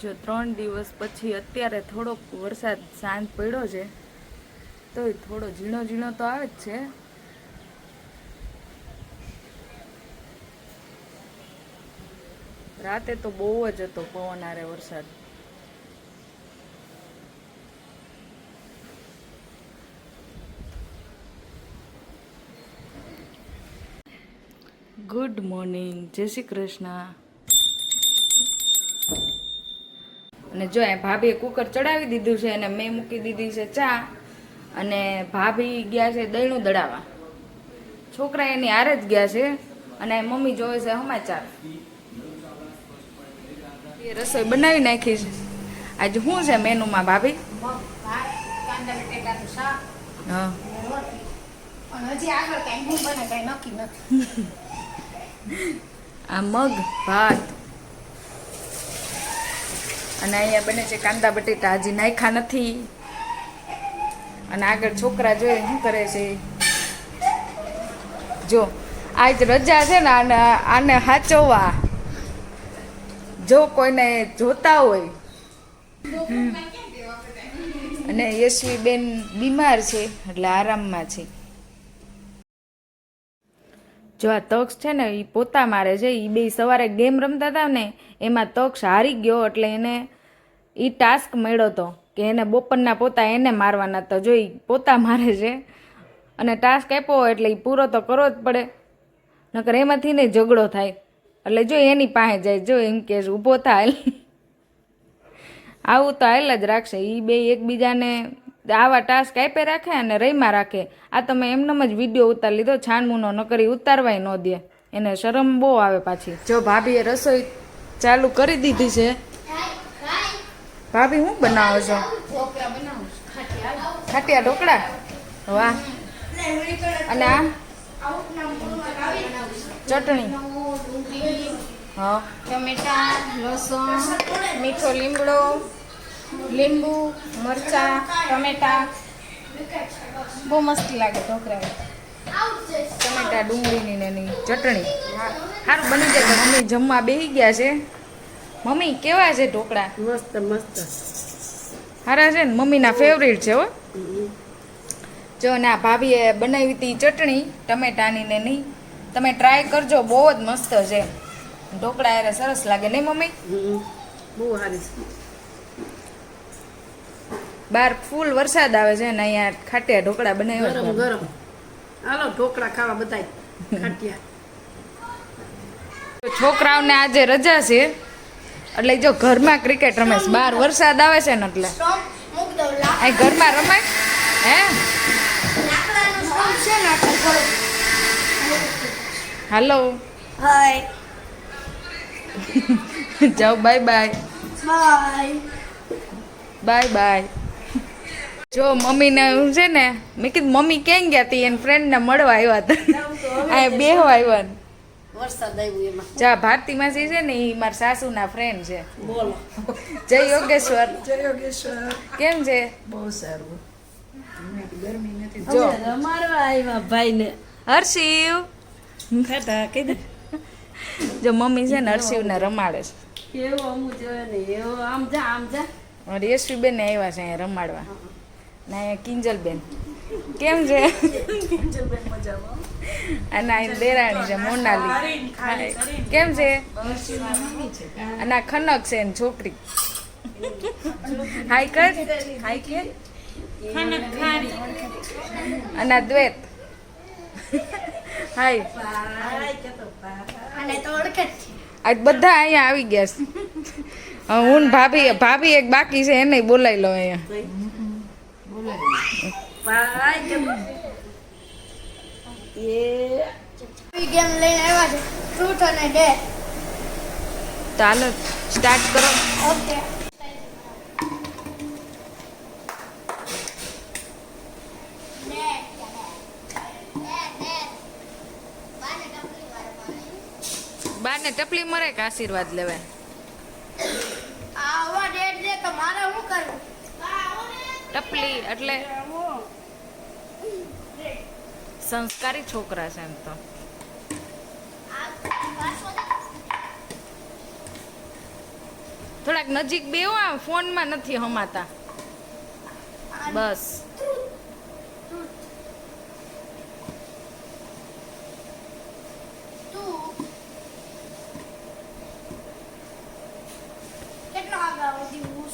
જો 3 દિવસ પછી અત્યારે થોડોક વરસાદ શાંત પડ્યો છે, તોય થોડો ઝીણો ઝીણો તો આવે જ છે. રાતે તો બહુ જ હતો પવન હારે વરસાદ. ગુડ મોર્નિંગ, જય શ્રી કૃષ્ણ. અને જો ભાભીએ કુકર ચડાવી દીધું છે અને મેં મૂકી દીધી છે ચા. અને ભાભી ગયા છે દહીંનું દળાવા. છોકરા એની હારે જ ગયા છે અને મમ્મી જોવે છે સમાચાર. એ રસોઈ બનાવી નાખી છે. આજે શું છે મેનુમાં ભાભી? હા. આ મગ ભાત અને અહીંયા બને છે કાંદા બટેટા. હજી નાખ્યા નથી. અને આગળ છોકરા જોઈએ શું કરે છે. જો આજ રજા છે ને, આને હાચવવા. જો કોઈને જોતા હોય. અને યશવી બેન બીમાર છે એટલે આરામમાં છે. જો આ તક્ષ છે ને એ પોતા મારે છે. એ બે સવારે ગેમ રમતા હતા ને, એમાં તક્ષ હારી ગયો એટલે એને એ ટાસ્ક મળ્યો હતો કે એને બપોરના પોતા એને મારવાના હતા. જો એ પોતા મારે છે અને ટાસ્ક આપ્યો એટલે એ પૂરો તો કરવો જ પડે, નકર એમાંથી ને ઝઘડો થાય. એટલે જો એની પાસે જાય, જો એમ કે ઊભો થાય. આવું તો હાલ જ રાખશે. એ બે એકબીજાને આવા ટાસ્ક આપે રાખે અને રહીમાં રાખે. આ તમે એમનેમ જ વિડીયો ઉતારી લીધો, છાનમૂનો ન કરી ઉતારવાય ન દે. એને શરમ બહુ આવે પાછી. જો ભાભીએ રસોઈ ચાલુ કરી દીધી છે. ભાભી શું બનાવો છો? ખાટિયા ઢોકળા. વાહ. અને આ ચટણી. હા. ટમેટા, લસણ, મીઠો લીમડો, લીંબુ, મરચા, ટમેટા. બહુ મસ્ત લાગે ઢોકળા. ટમેટા ડુંગળીની ને એની ચટણી. સારું બની જાય. તો મમ્મી જમવા બેસી ગયા છે. મમ્મી કેવા છે ઢોકળા? મસ્ત મસ્ત સારા છે ને, મમ્મીના ફેવરેટ છે હો. જો ને આ ભાભીએ બનાવી હતી ચટણી ટમેટાની ને નહીં, તમે ટ્રાય કરજો, બહુ જ મસ્ત છે. ઢોકળા યારે સરસ લાગે નહીં મમ્મી? બહુ સારી છે. બહાર ફૂલ વરસાદ આવે છે ને અહીંયા ખાટિયા ઢોકળા બનાવ્યા. ગરમ ગરમ હાલો ઢોકળા ખાવા બધાય ખાટિયા. છોકરાઓને આજે રજા છે એટલે જો ઘરમાં ક્રિકેટ રમે છે. બહાર વરસાદ આવે છે ને એટલે અહીં ઘરમાં રમાય. હે હાલો હાય. જાઓ bye bye. Bye. Bye bye. જો મમ્મીને છે ને, મેં કીધું મમ્મી ક્યાં ગયા હતી, એના ફ્રેન્ડને મળવા આવ્યા હતા. અહીંયા બેહવા આવ્યા. વરસાદ આવ્યો એમાં. જા ભારતી માસી છે ને, એ મારા સાસુના ફ્રેન્ડ છે. બોલો. જય યોગેશ્વર. જય યોગેશ્વર. કેમ છે? બહુ સારું. જો રમાડવા આવ્યા ભાઈને. હર્ષિવ. ખાતા કીધું જો મમ્મી છે ને હર્ષિવને રમાડે છે. કેવો અમુ જોયે ને એવો આમ જા આમ જા. અને યશવીબેન ને આવ્યા છે અહીંયા રમાડવા. ને અહીંયા કિંજલબેન. કેમ છે? અને આ દેરાણી છે મોનાલી. કેમ છે? અને આ ખનક છે એની છોકરી. હાય કર. હાય કે. અને આ દ્વૈત. હાય. આજ બધા અહીંયા આવી ગયા છે. હું ને ભાભી એક બાકી છે, એને બોલાવી લો અહીંયા. ગેમ લઈને આવ્યા છે, ટ્રુથ અને ડેર. ચાલો સ્ટાર્ટ કરો. ઓકે. બાને ટપલી મરે કે આશીર્વાદ લેવાય? આવા ડેટ દે કે મારે શું કરવું? ટપલી એટલે સંસ્કારી છોકરા છે એમ તો. થોડાક નજીક બેહો, આમ ફોનમાં નથી હમાતા. બસ કેટલો આગળ વધી હું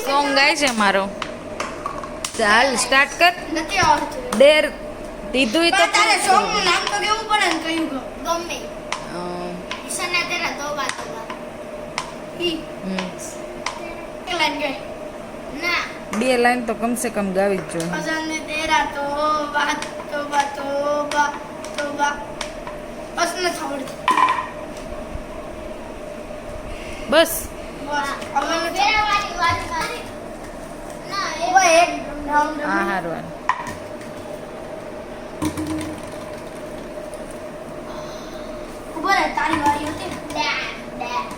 સોંગ ગાય છે મારો. ચાલ સ્ટાર્ટ કર. નથી આવડતું. ડેર દીધું તો પણ તારે સોંગ નું નામ તો કેવું પડે ને કયું ગમે ઈશાને તેરા તોબા તોબા ઈ એક લાઈન ગઈ ના 2 લાઈન તો કમસે કમ ગાવી જ જોઈએ. ઈશાને તેરા તોબા તોબા તોબા તોબા બસ ન આવડતું બસ બસ હવે ફેરવાની વાત કરી ના એ એક રાઉન્ડ આ હારવાનું. ઉભો રહે તારી વારી હતી ને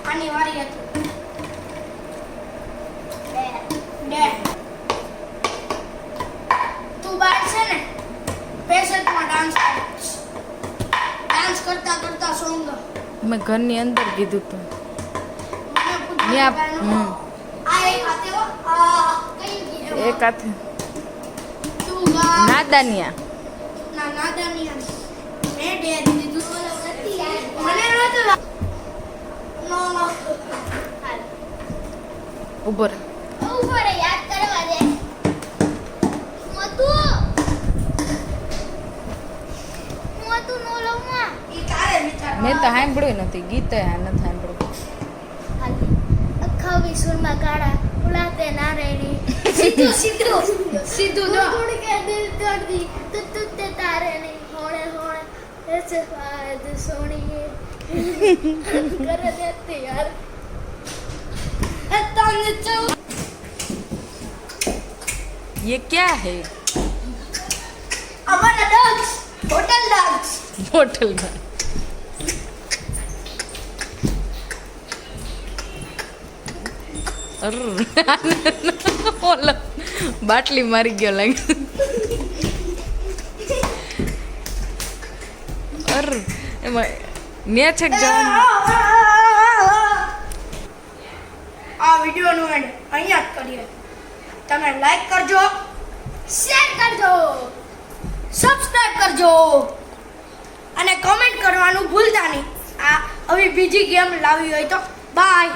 આની વારી હતી તું બાર છે ને પેશન્ટમાં ડાન્સ કરતા કરતા સોંગ મેં ઘરની અંદર કીધું તું. મને પૂછ ન્યા, આ એક હાથે હો આ કઈ ગઈ એક હાથે તું ગા નાદાનિયા. ના નાદાની મેં ડેર દીધું મને નહોતું નો નો ઉભો રહે. ઉપર યાદ કરવા દે મોતું નો લઉં ઈ તારે વિચાર મેં તો સાંભળ્યું નથી, ગીતે આ નથી સાંભળ્યું. અખા વિસુરમાં કાળા ઉલાતે નારેણી સીધું સીધું સીધું દો ઉડ કે દિલ તોડતી તું તે તારે નહીં હોણે હોણે એસે ફાયદ સોણીએ કરે દેતી યાર એ તને ચૌ ये क्या है? અમારા ડોગ્સ હોટલ ડોગ્સ બોટલ માં ઓલો બાટલી મારી ગયો લાગે. એમાં નેચક જવાનું. આ વિડિયોનું એન્ડ અહીંયા જ કરીએ. તમે લાઈક કરજો, શેર કરજો, સબસ્ક્રાઇબ કરજો અને કમેન્ટ કરવાનું ભૂલતા નહીં. આ હવે બીજી ગેમ લાવી હોય તો બાય.